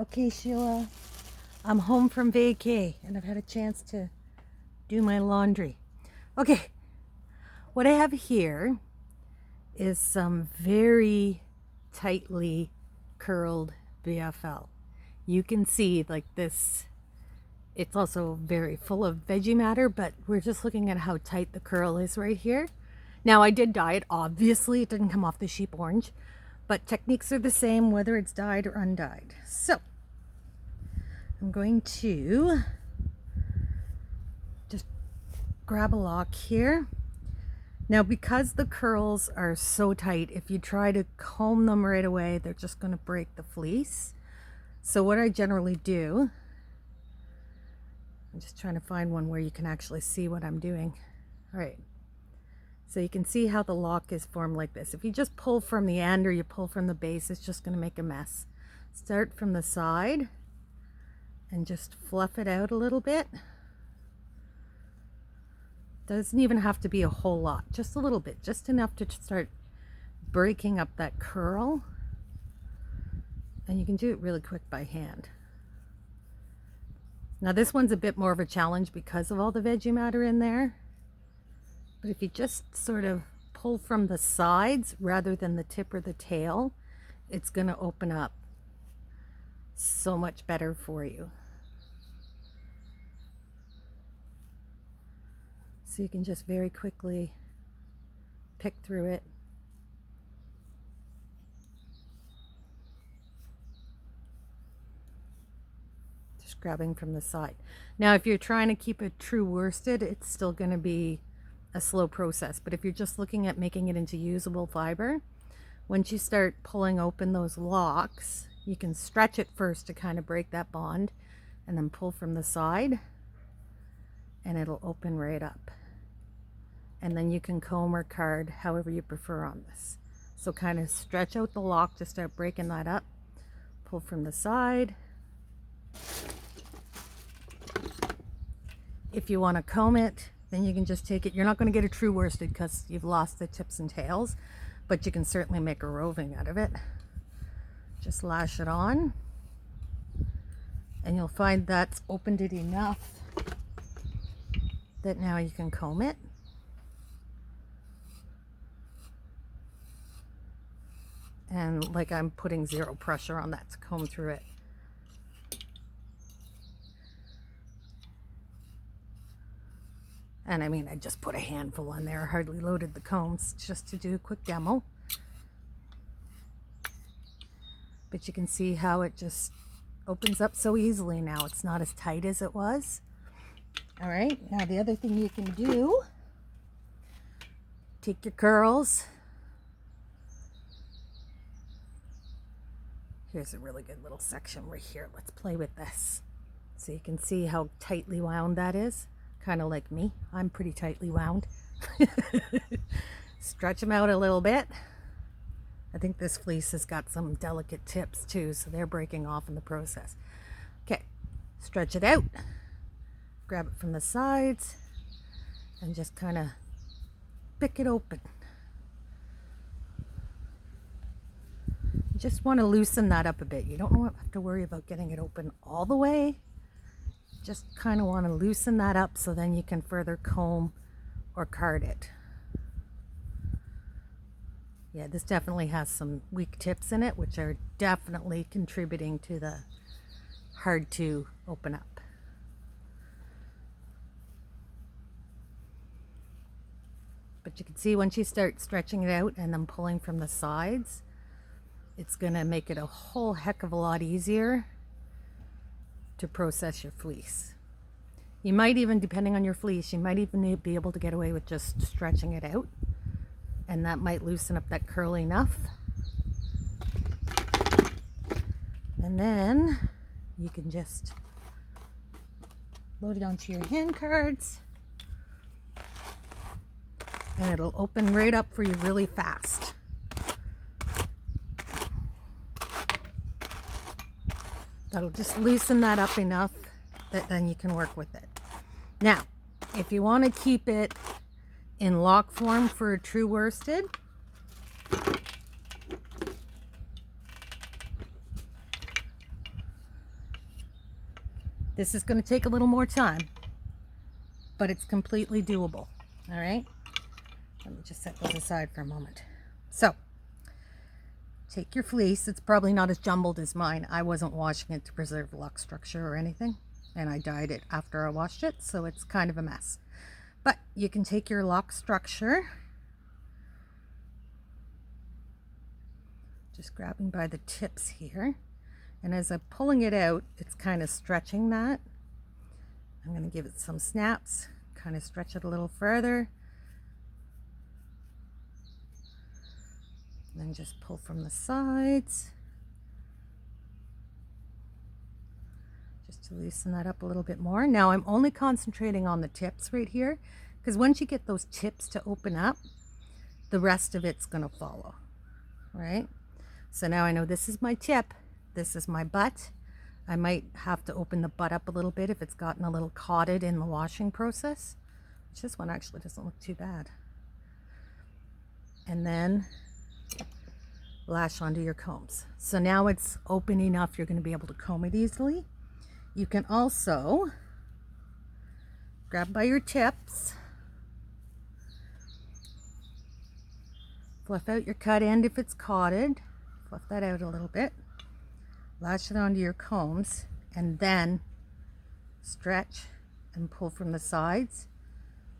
Okay, Sheila, I'm home from vacay and I've had a chance to do my laundry. Okay, what I have here is some very tightly curled BFL. You can see like this, it's also very full of veggie matter, but we're just looking at how tight the curl is right here. Now I did dye it, obviously it didn't come off the sheep orange, but techniques are the same whether it's dyed or undyed. So I'm going to just grab a lock here. Now, because the curls are so tight, if you try to comb them right away, they're just going to break the fleece. So what I generally do, I'm just trying to find one where you can actually see what I'm doing. All right. So you can see how the lock is formed like this. If you just pull from the end or you pull from the base, it's just going to make a mess. Start from the side and just fluff it out a little bit. Doesn't even have to be a whole lot, just a little bit, just enough to start breaking up that curl. And you can do it really quick by hand. Now this one's a bit more of a challenge because of all the veggie matter in there. But if you just sort of pull from the sides rather than the tip or the tail, it's going to open up so much better for you. So you can just very quickly pick through it. Just grabbing from the side. Now if you're trying to keep it true worsted, it's still going to be a slow process. But if you're just looking at making it into usable fiber, once you start pulling open those locks, you can stretch it first to kind of break that bond and then pull from the side and it'll open right up. And then you can comb or card however you prefer on this. So kind of stretch out the lock to start breaking that up. Pull from the side. If you want to comb it, then you can just take it. You're not going to get a true worsted because you've lost the tips and tails, but you can certainly make a roving out of it. Just lash it on and you'll find that's opened it enough that now you can comb it. And like I'm putting zero pressure on that to comb through it. And I mean, I just put a handful on there, hardly loaded the combs just to do a quick demo. But you can see how it just opens up so easily now. It's not as tight as it was. All right, now the other thing you can do, take your curls. Here's a really good little section right here. Let's play with this. So you can see how tightly wound that is. Kind of like me. I'm pretty tightly wound. Stretch them out a little bit. I think this fleece has got some delicate tips too, so they're breaking off in the process. Okay, stretch it out. Grab it from the sides and just kind of pick it open. You just want to loosen that up a bit. You don't have to worry about getting it open all the way. Just kind of want to loosen that up so then you can further comb or card it. Yeah, this definitely has some weak tips in it, which are definitely contributing to the hard to open up. But you can see once you start stretching it out and then pulling from the sides, it's going to make it a whole heck of a lot easier to process your fleece. You might even, depending on your fleece, you might even be able to get away with just stretching it out, and that might loosen up that curl enough. And then you can just load it onto your hand cards and it'll open right up for you really fast. That'll just loosen that up enough that then you can work with it. Now, if you want to keep it in lock form for a true worsted, This is going to take a little more time, but it's completely doable. All right, let me just set those aside for a moment. So take your fleece. It's probably not as jumbled as mine. I wasn't washing it to preserve lock structure or anything, and I dyed it after I washed it, so it's kind of a mess. But you can take your lock structure, just grabbing by the tips here, and as I'm pulling it out, it's kind of stretching that. I'm going to give it some snaps, kind of stretch it a little further, and then just pull from the sides, just to loosen that up a little bit more. Now I'm only concentrating on the tips right here, because once you get those tips to open up, the rest of it's going to follow, right? So now I know this is my tip, this is my butt. I might have to open the butt up a little bit if it's gotten a little cauted in the washing process, which this one actually doesn't look too bad. And then lash onto your combs. So now it's open enough you're going to be able to comb it easily. You can also grab by your tips, fluff out your cut end if it's cauted, fluff that out a little bit, lash it onto your combs, and then stretch and pull from the sides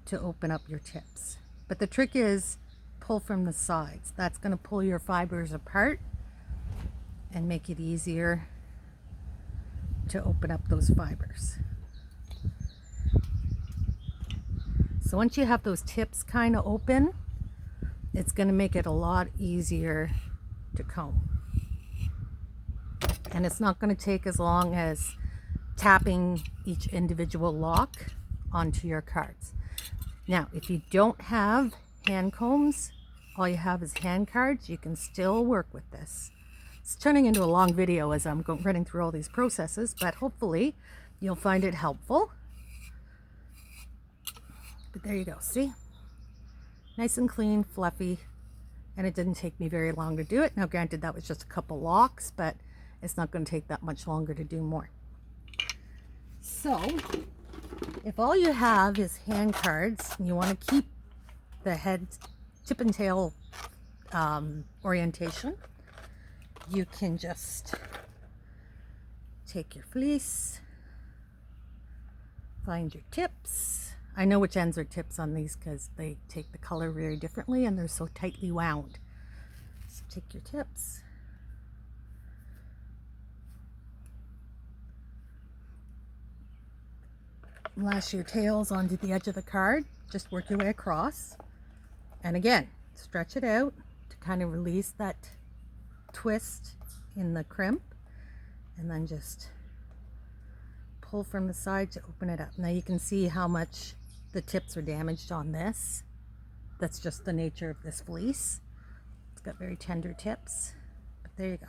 to open up your tips. But the trick is pull from the sides. That's going to pull your fibers apart and make it easier to open up those fibers. So once you have those tips kind of open, it's going to make it a lot easier to comb. And it's not going to take as long as tapping each individual lock onto your cards. Now, if you don't have hand combs, all you have is hand cards, you can still work with this. It's turning into a long video as I'm running through all these processes, but hopefully you'll find it helpful. But there you go, see? Nice and clean, fluffy, and it didn't take me very long to do it. Now granted, that was just a couple locks, but it's not going to take that much longer to do more. So if all you have is hand cards and you want to keep the head tip and tail orientation, you can just take your fleece, find your tips. I know which ends are tips on these because they take the color very differently and they're so tightly wound. So take your tips, lash your tails onto the edge of the card, just work your way across, and again stretch it out to kind of release that twist in the crimp, and then just pull from the side to open it up. Now you can see how much the tips are damaged on this. That's just the nature of this fleece. It's got very tender tips, but there you go.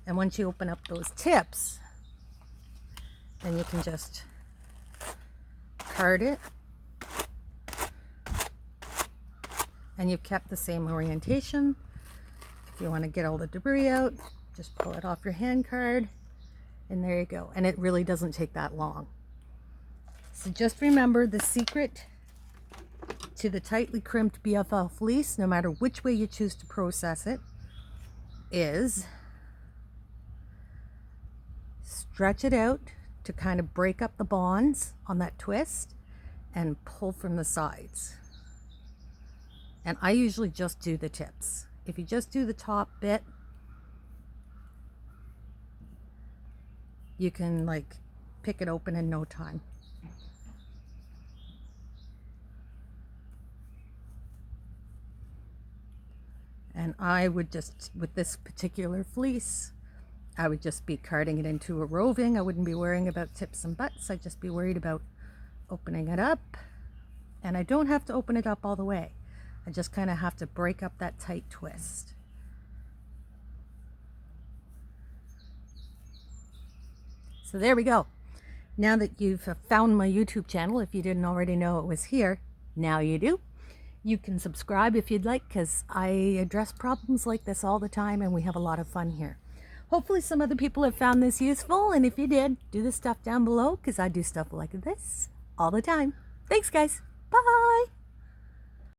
And once you open up those tips, then you can just card it, and you've kept the same orientation. If you want to get all the debris out, just pull it off your hand card, and there you go. And it really doesn't take that long. So just remember, the secret to the tightly crimped BFL fleece, no matter which way you choose to process it, is stretch it out to kind of break up the bonds on that twist and pull from the sides. And I usually just do the tips. If you just do the top bit, you can like pick it open in no time. And I would just, with this particular fleece, I would just be carding it into a roving. I wouldn't be worrying about tips and butts. I'd just be worried about opening it up. And I don't have to open it up all the way. I just kind of have to break up that tight twist. So there we go. Now that you've found my YouTube channel, if you didn't already know it was here, now you do. You can subscribe if you'd like, because I address problems like this all the time and we have a lot of fun here. Hopefully some other people have found this useful, and if you did, do the stuff down below because I do stuff like this all the time. Thanks, guys. Bye.